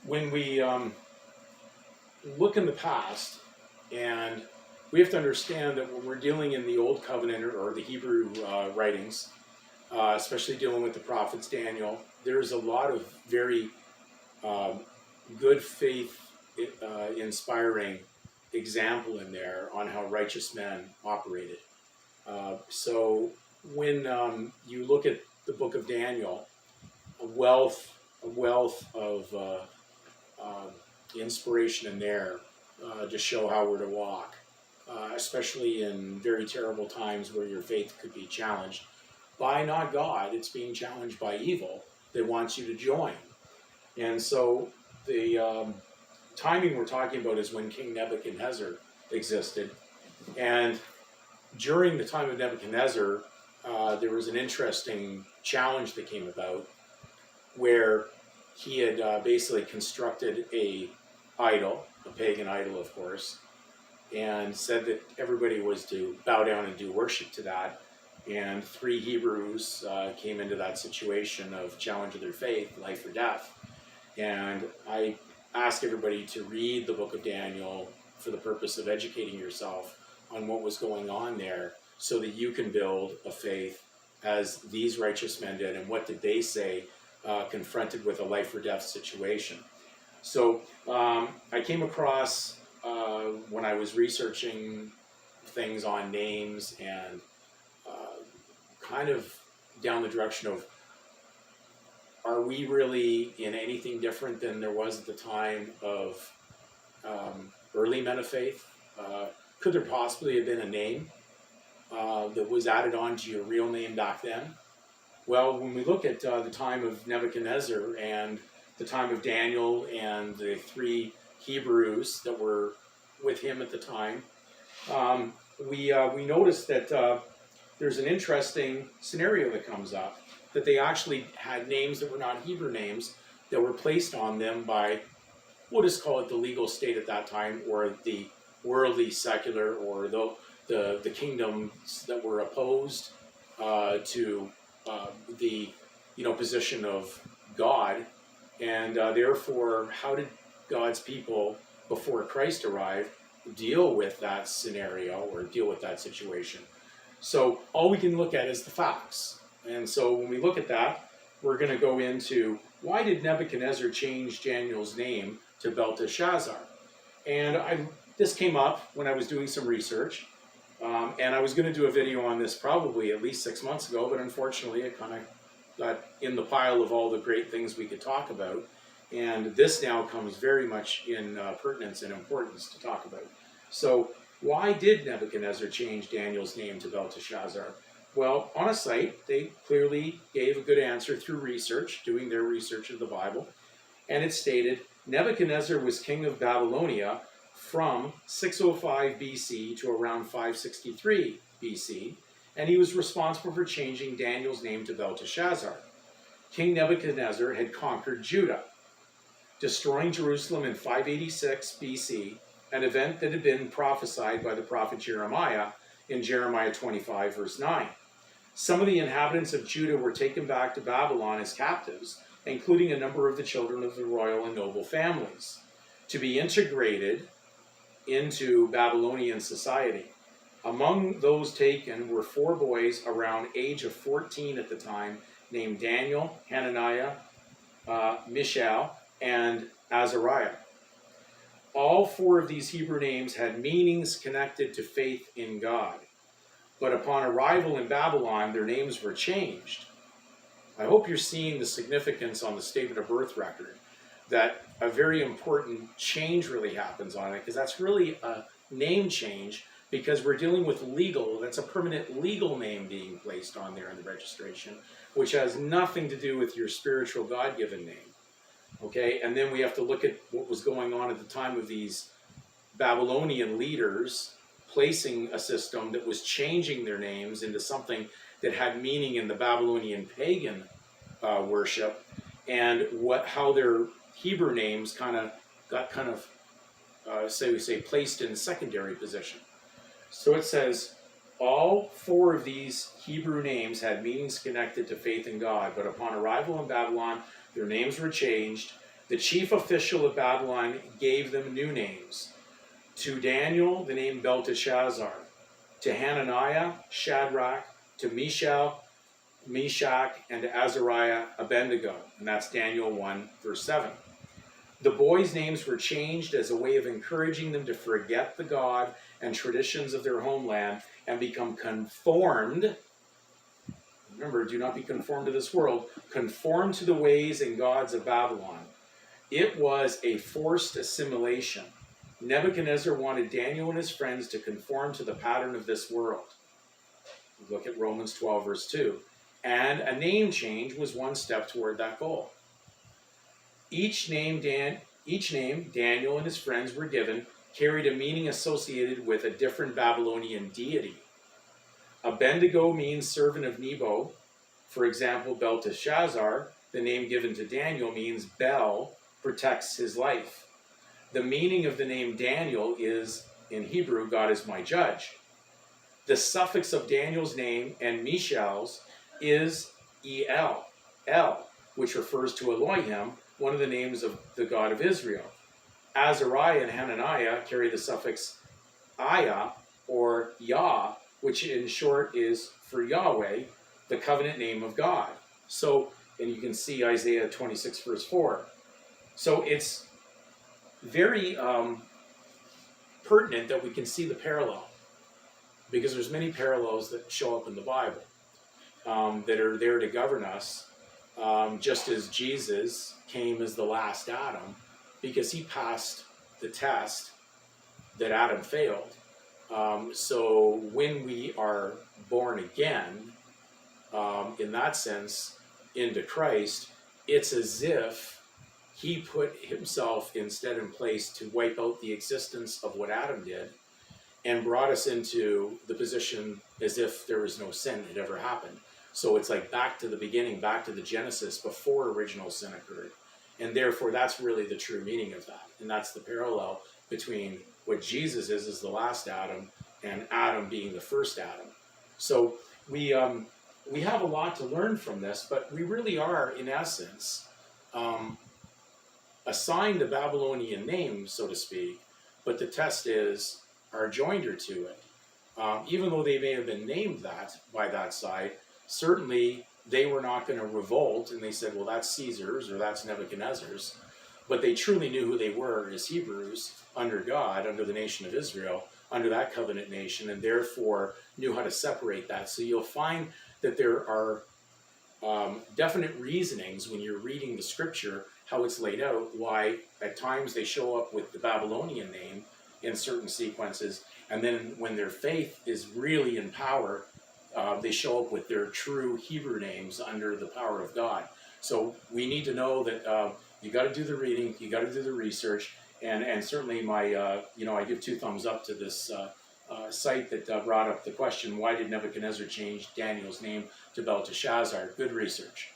when we look in the past, and we have to understand that when we're dealing in the Old Covenant or the Hebrew writings, especially dealing with the prophets Daniel, there's a lot of very good faith inspiring example in there on how righteous men operated. So when you look at the book of Daniel, a wealth of inspiration in there to show how we're to walk, especially in very terrible times where your faith could be challenged by not God, it's being challenged by evil that wants you to join. And so the timing we're talking about is when King Nebuchadnezzar existed. And during the time of Nebuchadnezzar, there was an interesting challenge that came about where he had basically constructed a idol, a pagan idol, of course, and said that everybody was to bow down and do worship to that. And 3 Hebrews came into that situation of challenge of their faith, life or death. And I ask everybody to read the book of Daniel for the purpose of educating yourself on what was going on there so that you can build a faith as these righteous men did. And what did they say confronted with a life or death situation? So I came across, when I was researching things on names and kind of down the direction of, are we really in anything different than there was at the time of early men of faith? Could there possibly have been a name that was added on to your real name back then? Well, when we look at the time of Nebuchadnezzar and the time of Daniel and the 3 Hebrews that were with him at the time, we notice that there's an interesting scenario that comes up, that they actually had names that were not Hebrew names that were placed on them by, we'll just call it the legal state at that time, or the worldly secular, or the kingdoms that were opposed to the position of God. And therefore, how did God's people before Christ arrived deal with that scenario or deal with that situation? So all we can look at is the facts. And so when we look at that, we're going to go into, why did Nebuchadnezzar change Daniel's name to Belteshazzar? And this came up when I was doing some research. And I was going to do a video on this probably at least 6 months ago, but unfortunately it kind of got in the pile of all the great things we could talk about. And this now comes very much in pertinence and importance to talk about. So why did Nebuchadnezzar change Daniel's name to Belteshazzar? Well, on a site, they clearly gave a good answer through research, doing their research of the Bible. And it stated, Nebuchadnezzar was king of Babylonia from 605 BC to around 563 BC, and he was responsible for changing Daniel's name to Belteshazzar. King Nebuchadnezzar had conquered Judah, destroying Jerusalem in 586 BC, an event that had been prophesied by the prophet Jeremiah in Jeremiah 25, verse 9. Some of the inhabitants of Judah were taken back to Babylon as captives, including a number of the children of the royal and noble families, to be integrated into Babylonian society. Among those taken were 4 boys around age of 14 at the time, named Daniel, Hananiah, Mishael, and Azariah. All 4 of these Hebrew names had meanings connected to faith in God. But upon arrival in Babylon, their names were changed. I hope you're seeing the significance on the statement of birth record, that a very important change really happens on it, because that's really a name change, because we're dealing with legal, that's a permanent legal name being placed on there in the registration, which has nothing to do with your spiritual God-given name. Okay, and then we have to look at what was going on at the time of these Babylonian leaders placing a system that was changing their names into something that had meaning in the Babylonian pagan worship, and how their Hebrew names got placed in secondary position. So it says, all 4 of these Hebrew names had meanings connected to faith in God, but upon arrival in Babylon, their names were changed. The chief official of Babylon gave them new names. To Daniel, the name Belteshazzar. To Hananiah, Shadrach. To Mishael, Meshach, and to Azariah, Abednego. And that's Daniel 1, verse 7. The boys' names were changed as a way of encouraging them to forget the God and traditions of their homeland and become conformed. Remember, do not be conformed to this world. Conform to the ways and gods of Babylon. It was a forced assimilation. Nebuchadnezzar wanted Daniel and his friends to conform to the pattern of this world. Look at Romans 12, verse 2. And a name change was one step toward that goal. Each name Daniel and his friends were given carried a meaning associated with a different Babylonian deity. Abednego means servant of Nebo. For example, Belteshazzar, the name given to Daniel, means Bel protects his life. The meaning of the name Daniel is, in Hebrew, God is my judge. The suffix of Daniel's name and Mishael's is El, which refers to Elohim, one of the names of the God of Israel. Azariah and Hananiah carry the suffix Aya, or Yah, which in short is for Yahweh, the covenant name of God. So, and you can see Isaiah 26, verse 4. So it's very pertinent that we can see the parallel, because there's many parallels that show up in the Bible that are there to govern us, just as Jesus came as the last Adam, because he passed the test that Adam failed. So when we are born again, in that sense, into Christ, it's as if he put himself instead in place to wipe out the existence of what Adam did and brought us into the position as if there was no sin had ever happened. So it's like back to the beginning, back to the Genesis before original sin occurred. And therefore, that's really the true meaning of that. And that's the parallel between what Jesus is as the last Adam and Adam being the first Adam. So we have a lot to learn from this, but we really are, in essence, assigned a Babylonian name, so to speak, but the test is our joinder to it. Even though they may have been named that by that side, certainly they were not going to revolt and they said, well, that's Caesar's or that's Nebuchadnezzar's. But they truly knew who they were as Hebrews under God, under the nation of Israel, under that covenant nation, and therefore knew how to separate that. So you'll find that there are definite reasonings when you're reading the scripture, how it's laid out, why at times they show up with the Babylonian name in certain sequences, and then when their faith is really in power, they show up with their true Hebrew names under the power of God. So we need to know that you got to do the reading, you got to do the research, and certainly my, I give 2 thumbs up to this site that brought up the question, why did Nebuchadnezzar change Daniel's name to Belteshazzar? Good research.